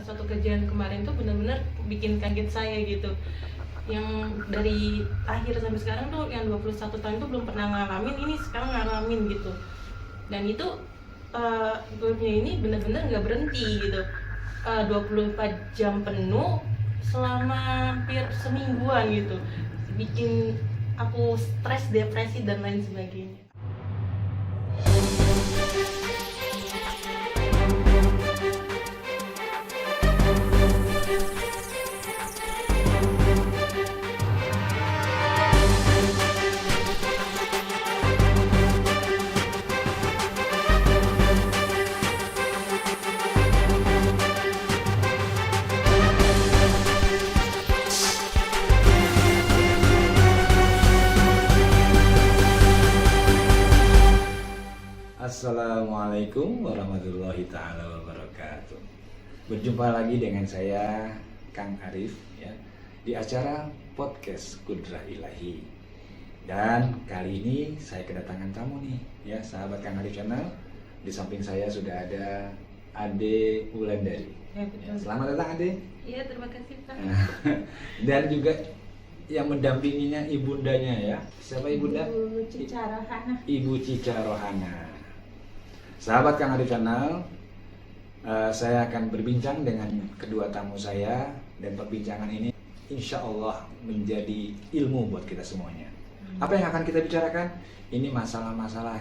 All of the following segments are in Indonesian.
pas waktu kejadian kemarin tuh benar-benar bikin kaget saya gitu. Yang dari akhir sampai sekarang tuh yang 21 tahun tuh belum pernah ngalamin, ini sekarang ngalamin gitu. Dan itu goibnya ini benar-benar nggak berhenti gitu. 24 jam penuh selama hampir semingguan gitu. Bikin aku stres, depresi dan lain sebagainya. Assalamualaikum warahmatullahi ta'ala wabarakatuh. Berjumpa lagi dengan saya Kang Arif ya, di acara podcast Kudrah Ilahi. Dan kali ini saya kedatangan tamu nih ya, sahabat Kang Arif Channel. Di samping saya sudah ada Ade Wulandari. Ya, betul. Selamat datang Ade. Iya, terima kasih Pak. Dan juga yang mendampinginya ibundanya ya. Siapa ibunda? Ibu Cica Rohana. Ibu Cica Rohana. Sahabat Kang Arif Channel, saya akan berbincang dengan kedua tamu saya, dan perbincangan ini insya Allah menjadi ilmu buat kita semuanya. Apa yang akan kita bicarakan? Ini masalah-masalah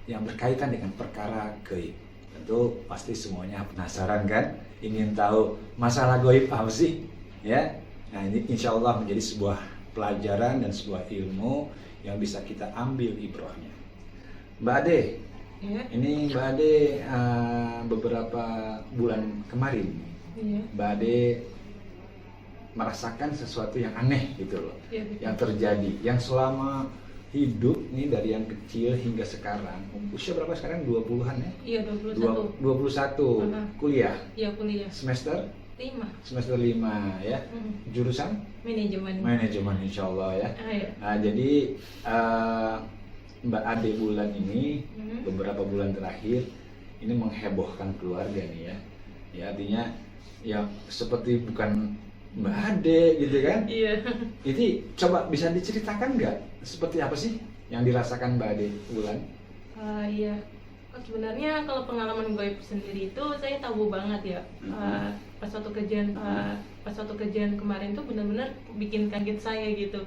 yang berkaitan dengan perkara gaib. Tentu pasti semuanya penasaran kan? Ingin tahu masalah gaib apa sih? Ya, nah ini insya Allah menjadi sebuah pelajaran dan sebuah ilmu yang bisa kita ambil ibrahnya. Mbak Ade, Ya. ini Mbak Ade beberapa bulan kemarin, Iya. Mbak Ade merasakan sesuatu yang aneh gitu loh, Iya, betul. yang terjadi, yang selama hidup nih dari yang kecil hingga sekarang, usia berapa sekarang? 20-an ya? Iya, 21. 21, kuliah, Iya, kuliah. semester 5. ya, jurusan Manajemen. manajemen insya Allah ya. Iya. Nah, jadi Mbak Ade bulan ini, beberapa bulan terakhir ini menghebohkan keluarga nih ya. Ya artinya ya seperti bukan Mbak Ade gitu kan. Iya. Ini coba bisa diceritakan nggak seperti apa sih yang dirasakan Mbak Ade bulan? Iya. Sebenarnya kalau pengalaman gaib sendiri itu saya tabu banget ya. Pas waktu kejadian kemarin tuh benar-benar bikin kaget saya gitu.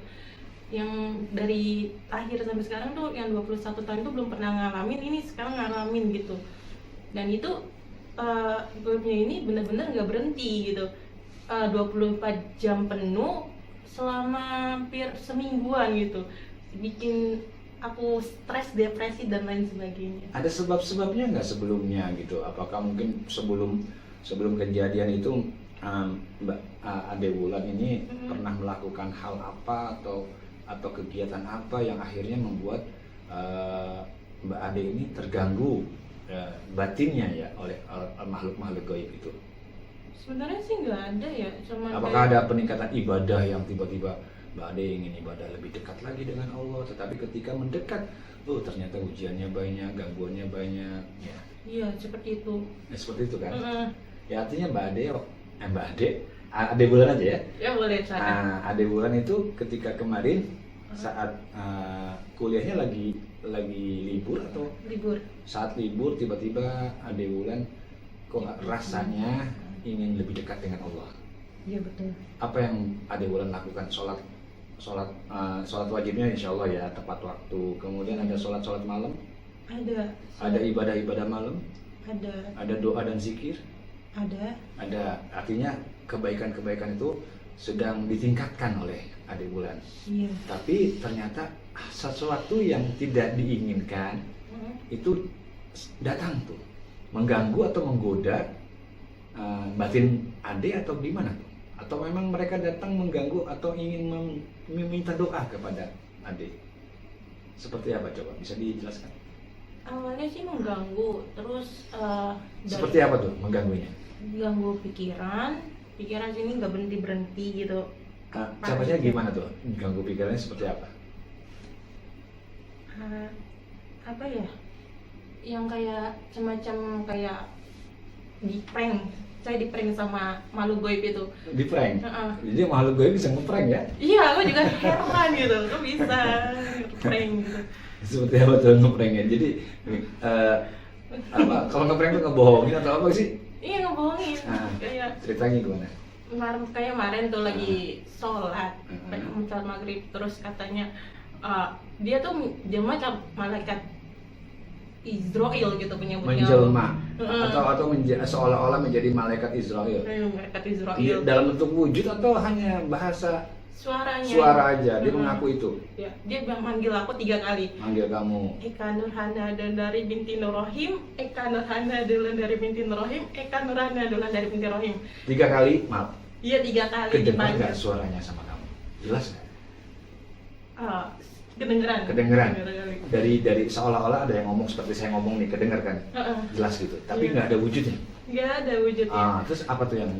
Yang dari akhir sampai sekarang tuh yang 21 tahun tuh belum pernah ngalamin, ini sekarang ngalamin gitu. Dan itu gaibnya ini benar-benar nggak berhenti gitu. 24 jam penuh selama hampir semingguan gitu. Bikin aku stres, depresi dan lain sebagainya. Ada sebab-sebabnya nggak sebelumnya gitu? Apakah mungkin sebelum kejadian itu Mbak Ade Wulan ini pernah melakukan hal apa atau kegiatan apa yang akhirnya membuat Mbak Ade ini terganggu batinnya ya oleh makhluk-makhluk gaib itu? Sebenarnya sih nggak ada ya, cuma Apakah ada peningkatan ibadah yang tiba-tiba Mbak Ade ingin ibadah lebih dekat lagi dengan Allah, tetapi ketika mendekat, ternyata ujiannya banyak, gangguannya banyak, ya? Iya, seperti itu. Seperti itu kan? Ya artinya Mbak Ade Bulan aja ya? Ya boleh saya. Ade Bulan itu ketika kemarin saat kuliahnya lagi libur atau Libur. saat libur tiba-tiba Ade Bulan kok rasanya ingin lebih dekat dengan Allah. Iya, betul. Apa yang Ade Wulan lakukan? Sholat wajibnya insya Allah ya tepat waktu. Kemudian ada sholat malam. Ada ibadah malam. Ada doa dan zikir. Ada. Artinya kebaikan itu sedang ditingkatkan oleh Ade Wulan. Iya. Tapi ternyata sesuatu yang tidak diinginkan itu datang tuh, mengganggu atau menggoda batin Ade atau gimana tuh? Atau memang mereka datang mengganggu atau ingin meminta doa kepada Ade? Seperti apa coba? Bisa dijelaskan? Awalnya sih mengganggu, terus Seperti apa tuh mengganggunya? ganggu pikiran sini nggak berhenti gitu. Contohnya gimana tuh? Ganggu pikirannya seperti apa? Apa ya? Yang kayak semacam kayak di prank saya di prank sama makhluk goib itu. Di prank. Heeh. Jadi makhluk gue bisa ngeprank ya? Iya, aku juga heran gitu, kok bisa prank gitu. Seperti apa tuh ngeprank ya? Jadi apa kalau ngeprank tuh ngebohongin atau apa sih? Iya, ngebohongin. Nah, Kayak ceritanya gimana? kemarin tuh lagi sholat sholat maghrib, terus katanya dia tuh macam malaikat Israel gitu penyebutnya. Menjelma atau seolah-olah menjadi malaikat Israel. Malaikat Israel. Dalam bentuk wujud atau hanya bahasa Suaranya. suara aja? Dia mengaku itu. Ya, dia manggil aku 3 kali. Manggil kamu. Eka Nurhana dari binti Nurrohim, Eka Nurhana dari binti Nurrohim, Eka Nurhana dari binti Rohim. 3 kali, maaf. Iya, 3 kali Kedengar dipanggil. nggak suaranya sama kamu? Jelas nggak? Kedengeran. Kedengeran. kali. Dari seolah-olah ada yang ngomong seperti saya ngomong nih, kedengar kan? Jelas gitu. Tapi Iya. nggak ada wujudnya. Nggak ada wujudnya. Terus apa tuh yang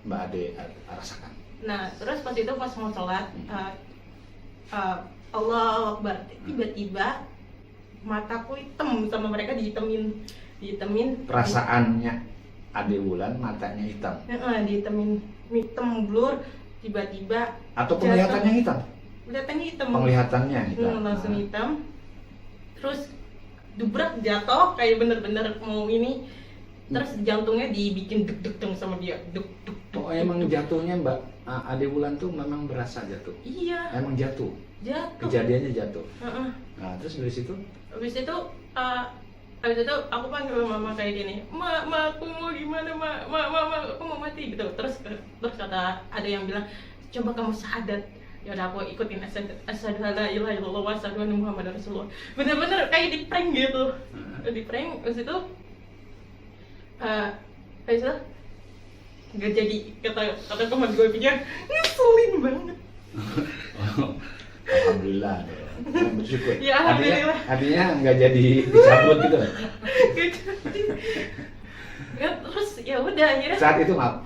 Mbak Ade rasakan? Nah, terus pas itu pas mau sholat, Allahu Akbar, tiba-tiba mataku hitam sama mereka dihitemin. Perasaannya Ade Wulan matanya hitam Dihitemin hitam blur, tiba-tiba atau penglihatannya hitam? kelihatannya hitam. Penglihatannya hitam. Langsung hitam. Terus dubrak jatuh kayak bener-bener mau ini. Terus jantungnya dibikin deg-deg sama dia. Deg. Oh, emang jatuhnya Mbak Ade Wulan tuh memang berasa jatuh? Iya. Emang jatuh? Jatuh. Kejadiannya jatuh? Heeh. Nah, terus dari situ? Habis itu aku panggil mama kayak gini, ma aku mau gimana, ma aku mau mati gitu. Terus kata ada yang bilang, coba kamu syahadat. Ya udah, aku ikutin asyhadu alla ilaha illallah wa asyhadu anna muhammadar rasulullah. Bener-bener kayak di prank gitu. Di prank. Habis itu nggak jadi, kata teman gue pikir ngeselin banget. Alhamdulillah deh. Bersyukur. Ya, alhamdulillah. Artinya nggak jadi dicabut gitu. Nggak jadi. Ya, terus ya udah akhirnya. Saat itu maaf,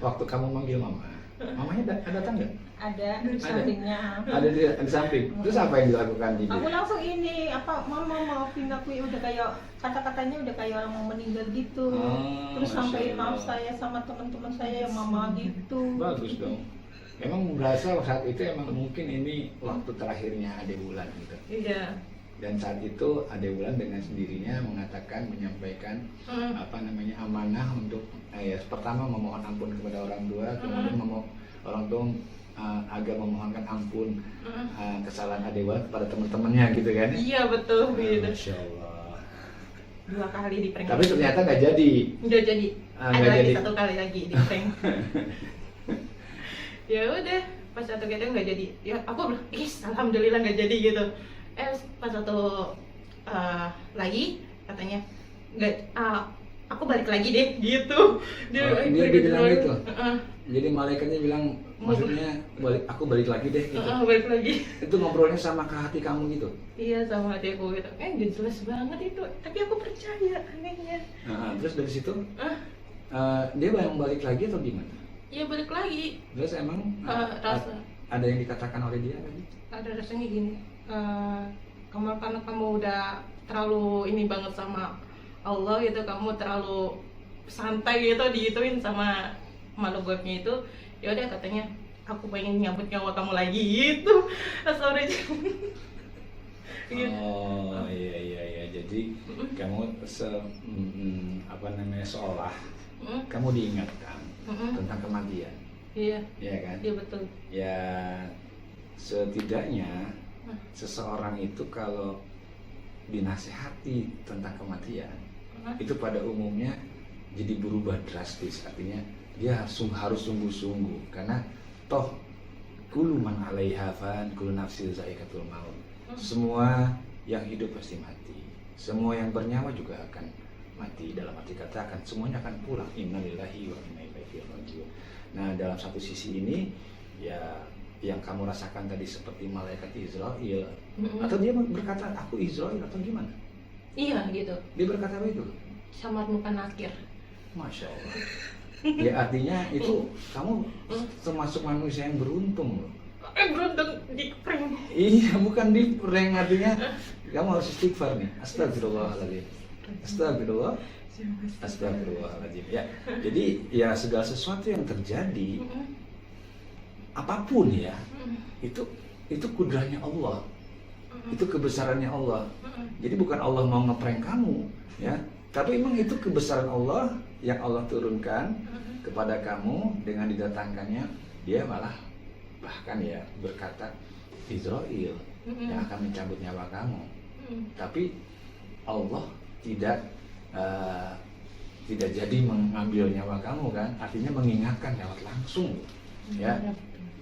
waktu kamu manggil mama, mamanya datang nggak? Ada di sampingnya. Ada di samping. Terus apa yang dilakukan Didi? Aku langsung ini mama maafin aku ya, udah kayak kata-katanya udah kayak orang mau meninggal gitu. Terus Masya sampaikan Allah. maaf saya sama teman-teman saya yang mama gitu. Bagus dong. Emang merasa saat itu emang mungkin ini waktu terakhirnya Ade Wulan gitu. Iya. Dan saat itu Ade Wulan dengan sendirinya menyampaikan amanah untuk pertama memohon ampun kepada orang tua, kemudian orang tua agar memohonkan ampun kesalahan Ade Wulan kepada teman-temannya gitu kan? Iya, betul gitu. Masya Allah. 2 kali di prank. Tapi ternyata nggak jadi. Nggak jadi. Ada Nggak lagi jadi. 1 kali lagi di prank. Ya udah, pas satu kali nggak jadi. Ya aku bilang, alhamdulillah nggak jadi gitu. Pas satu lagi katanya nggak, aku balik lagi deh gitu. Dia bilang gitu. Jadi malaikatnya bilang, maksudnya aku balik lagi deh gitu. Balik lagi. Itu ngobrolnya sama ke hati kamu gitu. Iya, sama hati aku gitu. Nggak jelas banget itu. Tapi aku percaya, anehnya. Terus dari situ dia yang balik lagi atau gimana? Iya, balik lagi. Terus emang Rasa ada yang dikatakan oleh dia tadi? ada rasanya gini, karena kamu udah terlalu ini banget sama Allah gitu, kamu terlalu santai gitu diituin sama makhluk goibnya itu. Ya udah, katanya aku pengen nyambut nyawa kamu lagi gitu. Asal aja. Gitu. Oh iya. Jadi kamu seolah kamu diingatkan tentang kematian. Iya. Iya kan? Iya, betul. Ya setidaknya seseorang itu kalau dinasehati tentang kematian itu pada umumnya jadi berubah drastis. Artinya dia harus sungguh-sungguh, karena toh kullu man 'alaiha fan, kullu nafsin za'iqatul maut. Semua yang hidup pasti mati. Semua yang bernyawa juga akan mati. Dalam arti kata semuanya akan pulang. Innalillahi wa inna ilaihi raji'un. Nah, dalam satu sisi ini ya yang kamu rasakan tadi seperti malaikat Israel, atau dia berkata aku Israel atau gimana? Iya gitu. Dia berkata apa itu? Samar muka nakir. Masya Allah. Ya artinya itu kamu termasuk manusia yang beruntung loh. Beruntung di prank. Iya, bukan di prank, artinya kamu harus istighfar nih. Astagfirullahaladzim. Astagfirullah. Astagfirullahaladzim. Ya, jadi ya segala sesuatu yang terjadi, apapun ya, itu kudrahnya Allah, itu kebesarannya Allah. Jadi bukan Allah mau ngeprank kamu, ya, tapi memang itu kebesaran Allah yang Allah turunkan kepada kamu dengan didatangkannya. Dia malah bahkan ya berkata Israel yang akan mencabut nyawa kamu. Tapi Allah tidak jadi mengambil nyawa kamu kan, artinya mengingatkan lewat langsung, ya.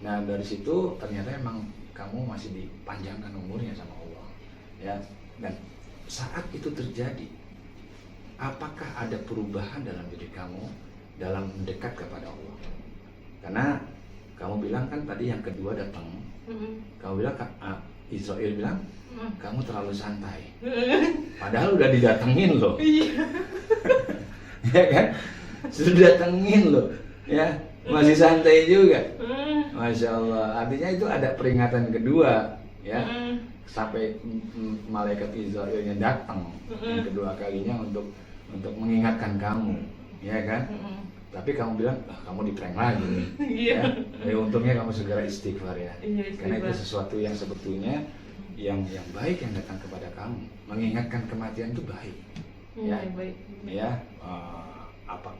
Nah dari situ ternyata emang kamu masih dipanjangkan umurnya sama Allah, ya. Dan saat itu terjadi, apakah ada perubahan dalam diri kamu dalam mendekat kepada Allah? Karena kamu bilang kan tadi yang kedua datang, kamu bilang Israel bilang kamu terlalu santai, padahal udah didatengin loh. Ya kan, sudah datengin loh, ya, masih santai juga. Masya Allah, artinya itu ada peringatan kedua, ya, sampai malaikat Israelnya datang yang kedua kalinya untuk mengingatkan kamu, ya kan. Tapi kamu bilang, kamu di-prank lagi nih, ya. Untungnya kamu segera istighfar ya, karena itu sesuatu yang sebetulnya yang baik yang datang kepada kamu. Mengingatkan kematian itu baik, ya, ya.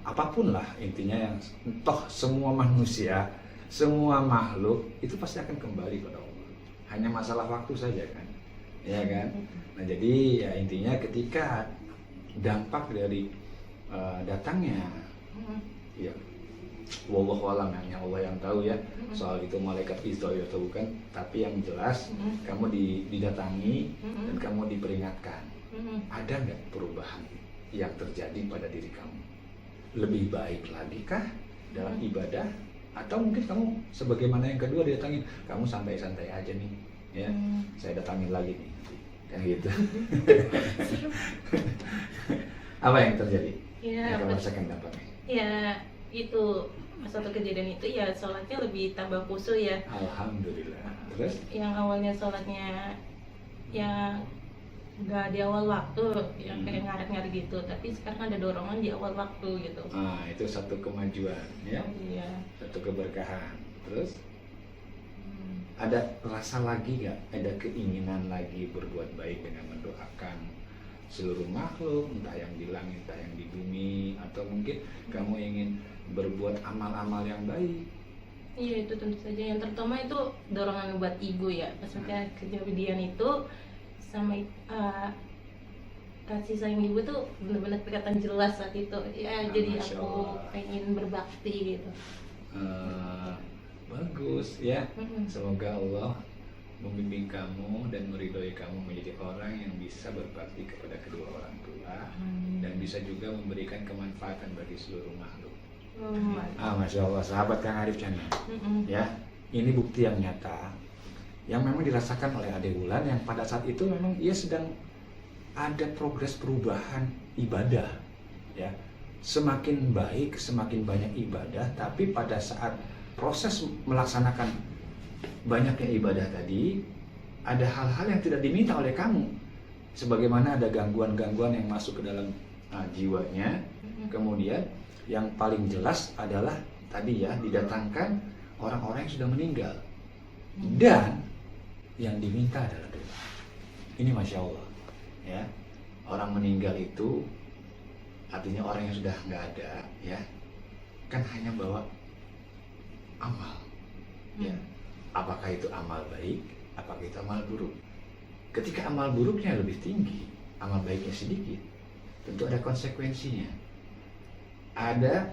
Apapun lah intinya, yang toh semua manusia, semua makhluk itu pasti akan kembali pada Allah. Hanya masalah waktu saja kan, ya kan. Nah jadi ya intinya ketika dampak dari datangnya, ya, wallahu alam, hanya Allah yang tahu ya soal itu malaikat Israel atau bukan. Tapi yang jelas kamu didatangi dan kamu diperingatkan. Ada nggak perubahan yang terjadi pada diri kamu? Lebih baik lagi kah dalam ibadah? Atau mungkin kamu sebagaimana yang kedua didatangin, kamu santai-santai aja nih, ya, saya datangin lagi nih, kayak gitu. Apa yang terjadi? Ya, yang kamu rasakan dampaknya? Ya itu pas waktu kejadian itu ya sholatnya lebih tambah khusyuk ya. Alhamdulillah. Terus? Yang awalnya sholatnya yang nggak di awal waktu, yang kayak ngaret-ngaret gitu, tapi sekarang ada dorongan di awal waktu gitu. Nah itu satu kemajuan, ya. Iya. Satu keberkahan. Terus? Ada rasa lagi nggak? Ada keinginan lagi berbuat baik dengan mendoakan seluruh makhluk, entah yang di langit, entah yang di bumi, atau mungkin kamu ingin berbuat amal-amal yang baik? Iya itu tentu saja. Yang terutama itu dorongan buat ibu ya. Maksudnya kejadian itu sama kasih sayang ibu tuh benar-benar kelihatan jelas saat itu. Ya jadi Masya aku Allah. pengen berbakti gitu. Bagus ya. Semoga Allah membimbing kamu dan meridhoi kamu menjadi orang yang bisa berbakti kepada kedua orang tua dan bisa juga memberikan kemanfaatan bagi seluruh makhluk. Masya Allah, sahabat Kang Arif Channel. Ya, ini bukti yang nyata yang memang dirasakan oleh Ade Wulan, yang pada saat itu memang ia sedang ada progres perubahan ibadah, ya, semakin baik, semakin banyak ibadah. Tapi pada saat proses melaksanakan banyaknya ibadah tadi, ada hal-hal yang tidak diminta oleh kamu, sebagaimana ada gangguan-gangguan yang masuk ke dalam jiwanya. Kemudian yang paling jelas adalah tadi ya, didatangkan orang-orang yang sudah meninggal, dan yang diminta adalah doa. Ini Masya Allah, ya. Orang meninggal itu artinya orang yang sudah nggak ada, ya, kan hanya bawa amal, ya. Apakah itu amal baik, apakah itu amal buruk? Ketika amal buruknya lebih tinggi, amal baiknya sedikit, tentu ada konsekuensinya, ada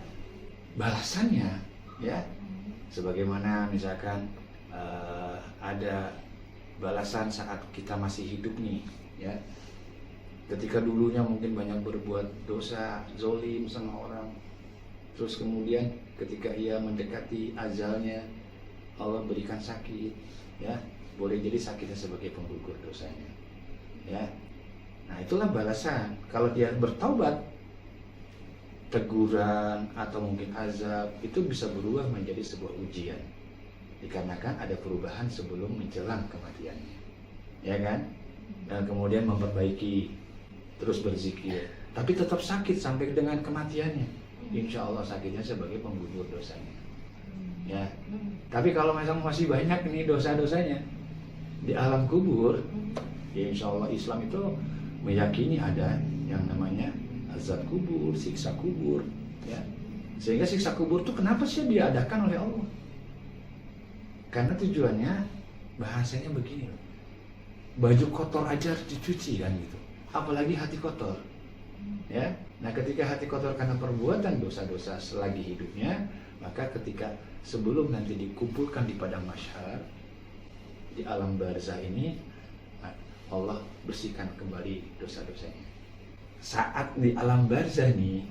balasannya, ya. Sebagaimana misalkan ada balasan saat kita masih hidup nih, ya. Ketika dulunya mungkin banyak berbuat dosa, zolim sama orang, terus kemudian ketika ia mendekati ajalnya, Allah berikan sakit, ya. Boleh jadi sakitnya sebagai penggugur dosanya, ya. Nah itulah balasan. Kalau dia bertaubat, teguran atau mungkin azab itu bisa berubah menjadi sebuah ujian, dikarenakan ada perubahan sebelum menjelang kematiannya, ya kan. Dan kemudian memperbaiki, terus berzikir, tapi tetap sakit sampai dengan kematiannya. Insya Allah sakitnya sebagai penggugur dosanya. Ya. Tapi kalau misalnya masih banyak nih dosa-dosanya di alam kubur, ya insya Allah Islam itu meyakini ada yang namanya azab kubur, siksa kubur, ya. Sehingga siksa kubur itu kenapa sih diadakan oleh Allah? Karena tujuannya bahasanya begini loh. Baju kotor aja harus dicuci kan gitu. Apalagi hati kotor. Ya. Nah, ketika hati kotor karena perbuatan dosa-dosa selagi hidupnya, maka ketika sebelum nanti dikumpulkan di padang mahsyar di alam barzah ini, Allah bersihkan kembali dosa-dosanya. Saat di alam barzah nih,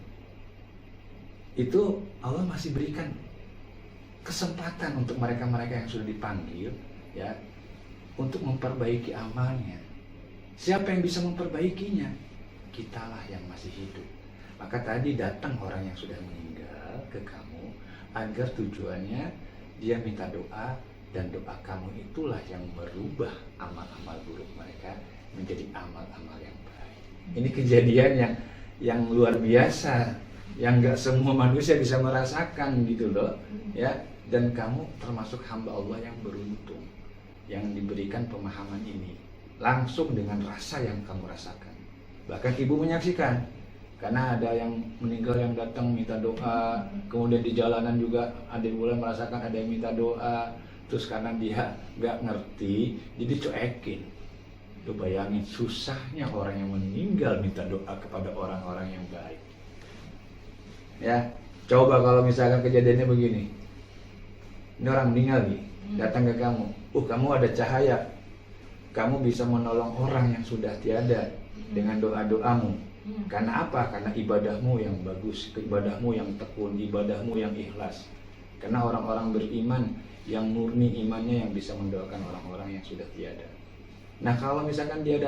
itu Allah masih berikan kesempatan untuk mereka-mereka yang sudah dipanggil, ya, untuk memperbaiki amalnya. Siapa yang bisa memperbaikinya? Kitalah yang masih hidup. Maka tadi datang orang yang sudah meninggal ke kamu agar tujuannya dia minta doa, dan doa kamu itulah yang merubah amal-amal buruk mereka menjadi amal-amal yang baik. Ini kejadian yang luar biasa, yang nggak semua manusia bisa merasakan gitu loh, ya. Dan kamu termasuk hamba Allah yang beruntung, yang diberikan pemahaman ini langsung dengan rasa yang kamu rasakan. Bahkan ibu menyaksikan, karena ada yang meninggal yang datang minta doa, kemudian di jalanan juga ada yang mulai merasakan ada yang minta doa, terus karena dia nggak ngerti jadi cuekin. Lu bayangin susahnya orang yang meninggal minta doa kepada orang-orang yang baik. Ya, coba kalau misalkan kejadiannya begini, ini orang meninggal nih, datang ke kamu, kamu ada cahaya, kamu bisa menolong orang yang sudah tiada dengan doa-doamu. Karena apa? Karena ibadahmu yang bagus, ibadahmu yang tekun, ibadahmu yang ikhlas. Karena orang-orang beriman yang murni imannya yang bisa mendoakan orang-orang yang sudah tiada. Nah, kalau misalkan dia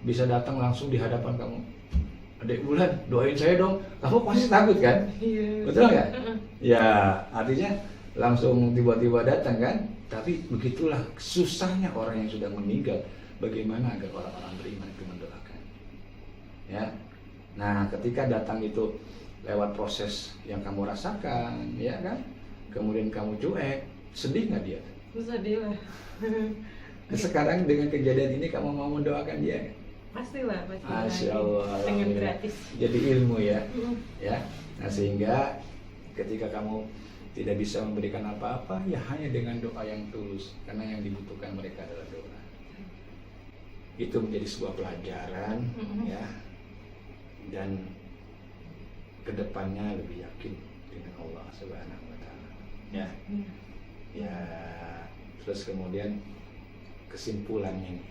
bisa datang langsung di hadapan kamu, Adek Bulan, doain saya dong. Kamu pasti takut kan? Betul nggak? Ya, artinya langsung tiba-tiba datang kan? Tapi begitulah susahnya orang yang sudah meninggal. Bagaimana agar orang-orang beriman itu mendoakan? Ya. Nah, ketika datang itu lewat proses yang kamu rasakan, ya kan? Kemudian kamu cuek, sedih nggak dia? Sedih lah. Sekarang dengan kejadian ini kamu mau mendoakan dia? Pastilah, pasti. Masya Allah. Dengan gratis. Jadi ilmu ya, ya. Nah, sehingga ketika kamu tidak bisa memberikan apa-apa, ya hanya dengan doa yang tulus, karena yang dibutuhkan mereka adalah doa. Itu menjadi sebuah pelajaran, ya. Dan kedepannya lebih yakin dengan Allah Subhanahu Wa Taala, ya. Ya. Terus kemudian kesimpulannya nih,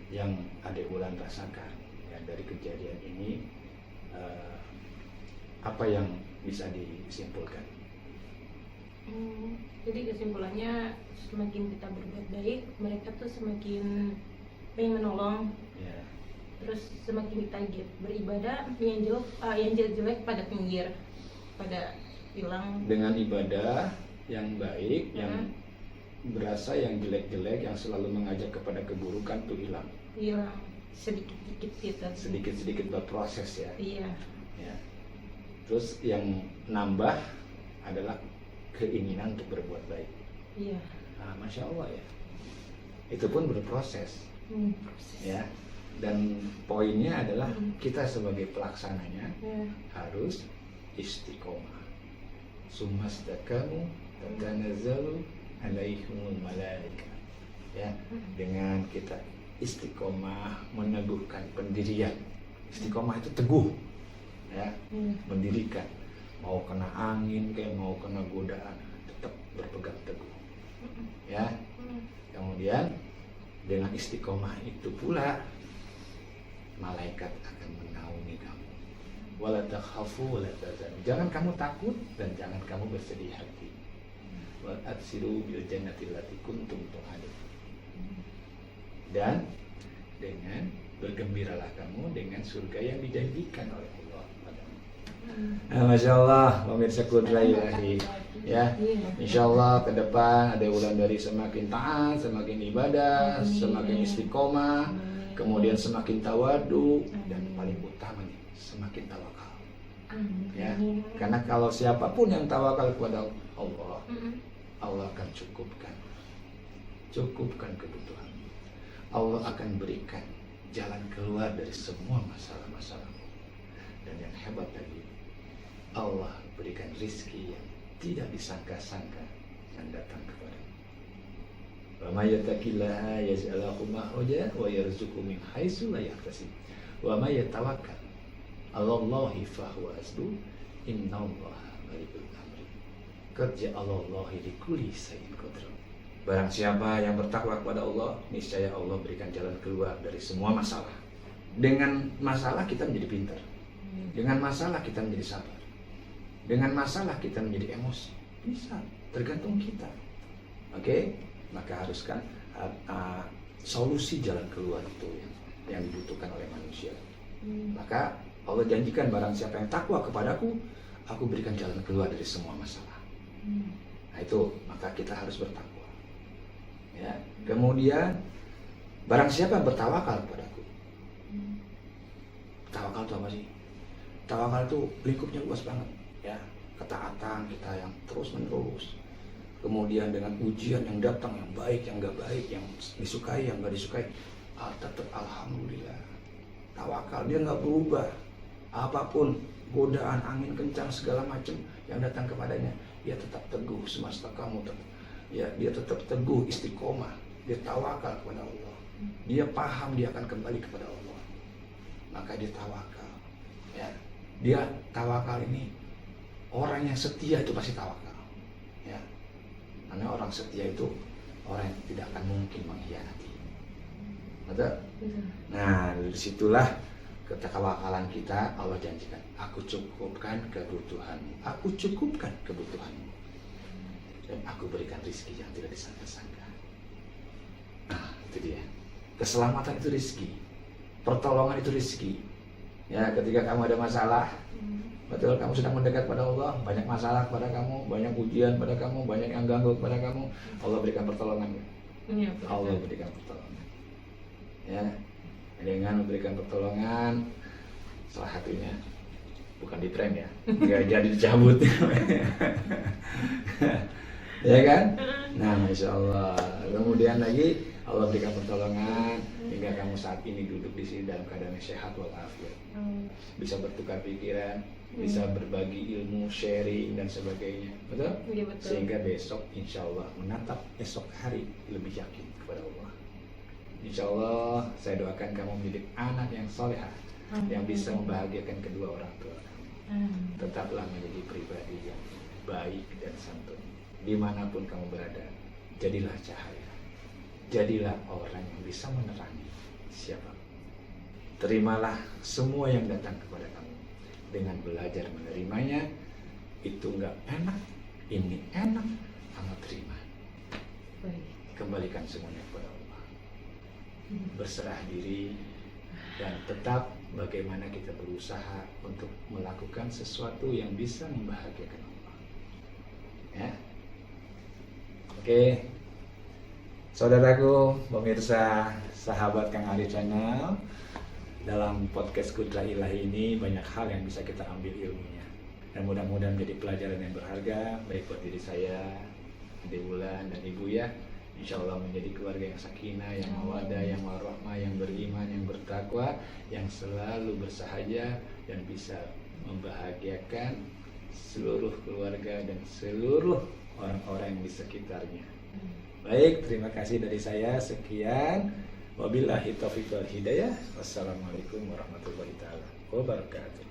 yang Adek Wulan rasakan ya dari kejadian ini, apa yang bisa disimpulkan? Jadi kesimpulannya, semakin kita berbuat baik, mereka tuh semakin pengen menolong. Ya. Terus semakin kita beribadah, yang jelek-jelek pada pinggir, pada hilang. Dengan ibadah yang baik, yang berasa yang jelek-jelek, yang selalu mengajak kepada keburukan tuh hilang. Hilang sedikit-sedikit kita. Sedikit-sedikit berproses ya. Iya. Ya. Terus yang nambah adalah keinginan untuk berbuat baik. Iya. Nah, Masya Allah ya. Itu pun berproses. Proses. Ya. Dan poinnya adalah kita sebagai pelaksananya harus istiqomah. Sumastaqamu tatanazzalu alaihimul malaika. Ya, dengan kita istiqomah meneguhkan pendirian. Istiqomah itu teguh. Ya, mendirikan. Mau kena angin kayak mau kena godaan, tetap berpegang teguh. Ya. Kemudian dengan istiqomah itu pula malaikat akan menaungi kamu. Wala takhafu wala tahzanu. Jangan kamu takut dan jangan kamu bersedih hati. Wa absiru bil jannati allati kuntum tu'adun. Dan dengan bergembiralah kamu dengan surga yang dijanjikan oleh Allah padamu. Masya Allah, pemirsa Qudra Ilahi. Ya, insya Allah ke depan ada bulan dari semakin taat, semakin ibadah, semakin istiqomah, kemudian semakin tawadu, dan paling utama nih semakin tawakal. Amin. Ya, karena kalau siapapun yang tawakal kepada Allah, Allah akan cukupkan kebutuhan. Allah akan berikan jalan keluar dari semua masalah-masalah. Dan yang hebat lagi, Allah berikan rizki yang tidak disangka-sangka yang datang kepada. Wa may yattaqillaha yaj'al lahu makhraja wa yarzuqhu min haitsu la yahtasib. Wa may yatawakkal 'alallahi fahuwa hasbuh. Innallaha baligul amri. Kerja Allah li kulli shay'in qadir. Barang siapa yang bertakwa kepada Allah, niscaya Allah berikan jalan keluar dari semua masalah. Dengan masalah kita menjadi pintar. Dengan masalah kita menjadi sabar. Dengan masalah kita menjadi emosi. Bisa, tergantung kita. Oke? Maka haruskan solusi jalan keluar itu yang dibutuhkan oleh manusia. Maka Allah janjikan barang siapa yang takwa kepadaku, aku berikan jalan keluar dari semua masalah. Nah itu, maka kita harus bertakwa. Ya. Kemudian barang siapa yang bertawakal kepadaku. Tawakal itu apa sih? Tawakal itu lingkupnya luas banget, ya. Ketaatan kita yang terus menerus. Kemudian dengan ujian yang datang, yang baik, yang enggak baik, yang disukai, yang enggak disukai, tetap alhamdulillah. Tawakal dia enggak berubah. Apapun godaan angin kencang segala macam yang datang kepadanya, dia tetap teguh semesta kamu tetap. Ya, dia tetap teguh istiqomah, dia tawakal kepada Allah. Dia paham dia akan kembali kepada Allah. Maka dia tawakal. Ya. Dia tawakal ini orang yang setia itu pasti tawakal. Ya. Karena orang setia itu orang yang tidak akan mungkin mengkhianati. Betul? Nah, disitulah ketawakalan kita. Allah janjikan, aku cukupkan kebutuhanmu, aku cukupkan kebutuhanmu, dan aku berikan rezeki yang tidak disangka-sangka. Nah, itu dia. Keselamatan itu rezeki, pertolongan itu rezeki. Ya, ketika kamu ada masalah, betul, kamu sedang mendekat pada Allah, banyak masalah kepada kamu, banyak ujian pada kamu, banyak yang ganggu kepada kamu, Allah berikan pertolongan. Ya, Allah berikan pertolongan. Ya, dengan memberikan pertolongan, salah satunya bukan di prank ya, nggak jadi dicabut. Ya kan? Nah, Masya Allah. Kemudian lagi Allah berikan pertolongan hingga kamu saat ini duduk di sini dalam keadaan sehat walafiat. Bisa bertukar pikiran, bisa berbagi ilmu, sharing dan sebagainya. Betul? Iya, betul. Sehingga besok insya Allah menatap esok hari lebih yakin kepada Allah. Insya Allah saya doakan kamu menjadi anak yang solehah, yang bisa membahagiakan kedua orang tua kamu. Tetaplah menjadi pribadi yang baik dan santun. Dimanapun kamu berada, jadilah cahaya, jadilah orang yang bisa menerangi siapa. Terimalah semua yang datang kepada kamu dengan belajar menerimanya. Itu enggak enak, ini enak, kamu terima. Kembalikan semuanya kepada Allah, berserah diri, dan tetap bagaimana kita berusaha untuk melakukan sesuatu yang bisa membahagiakan Allah. Ya. Oke, saudaraku, pemirsa, sahabat Kang Ali Channel, dalam podcast Kudra Ilahi ini banyak hal yang bisa kita ambil ilmunya, dan mudah-mudahan menjadi pelajaran yang berharga baik buat diri saya, Adik Wulan dan Ibu ya. Insya Allah menjadi keluarga yang sakinah, yang mawadah, yang warahmah, yang beriman, yang bertakwa, yang selalu bersahaja dan bisa membahagiakan seluruh keluarga dan seluruh orang-orang yang di sekitarnya. Baik, terima kasih dari saya. Sekian. Wabillahi taufiq wal hidayah. Wassalamualaikum warahmatullahi wabarakatuh.